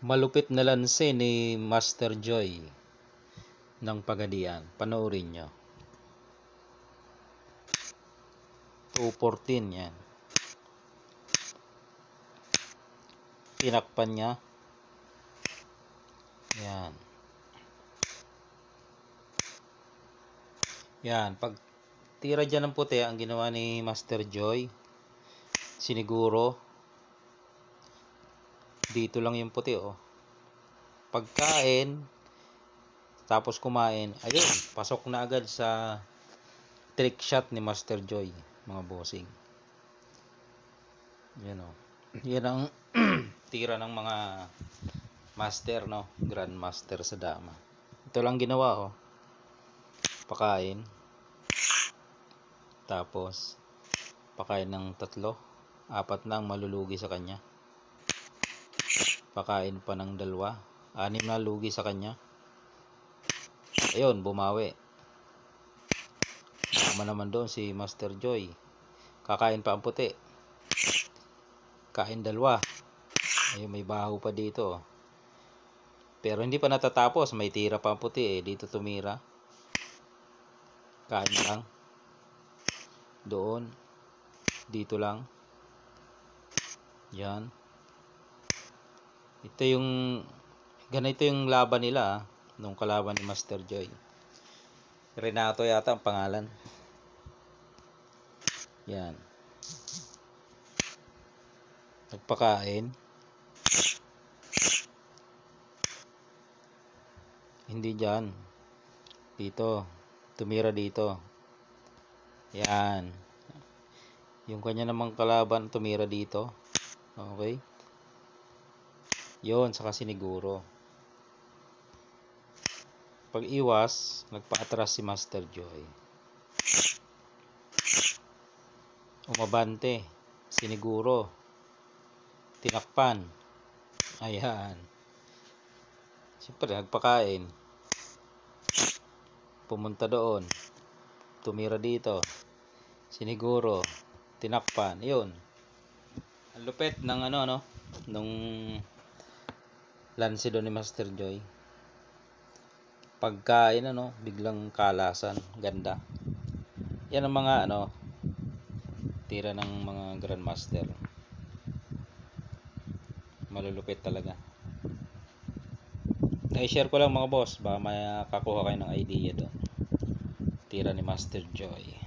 Malupit na lanse ni Master Joy ng Pagadian. Panoorin nyo. 214 yan. Tinakpan niya. Yan. Yan. Pag tira dyan ng puti, ang ginawa ni Master Joy, siniguro, dito lang yung puti, oh. Pagkain, tapos kumain, ayun, pasok na agad sa trick shot ni Master Joy, mga bossing. Yan, oh. Yan ang tira ng mga master, no? Grandmaster sa dama. Ito lang ginawa, oh. Pakain. Tapos, pakain ng 3, 4 na ang malulugi sa kanya. Pakain pa ng 2, 6 na lugi sa kanya. Ayun, bumawi. Tama naman doon si Master Joy. Kakain pa ang puti. Kain 2. Ayun, may baho pa dito. Pero hindi pa natatapos. May tira pa ang puti, eh. Dito tumira. Kain lang. Doon. Dito lang. Yan. Ito yung ganito yung laban nila, nung kalaban ni Master Joy. Renato yata ang pangalan. Yan. Nagpakain. Hindi dyan. Dito. Tumira dito. Yan. Yung kanya namang kalaban tumira dito. Okay. Yon, saka siniguro. Pag iwas, nagpa-atras si Master Joy. Umabante. Siniguro. Tinakpan. Ayan. Siyempre, nagpakain. Pumunta doon. Tumira dito. Siniguro. Tinakpan. Yun. Ang lupit ng nung lanse doon ni Master Joy. Pagkain, biglang kalasan. Ganda. Yan ang mga, tira ng mga Grandmaster. Malulupit talaga. I-share ko lang, mga boss. Baka makakuha kayo ng idea doon. Tira ni Master Joy.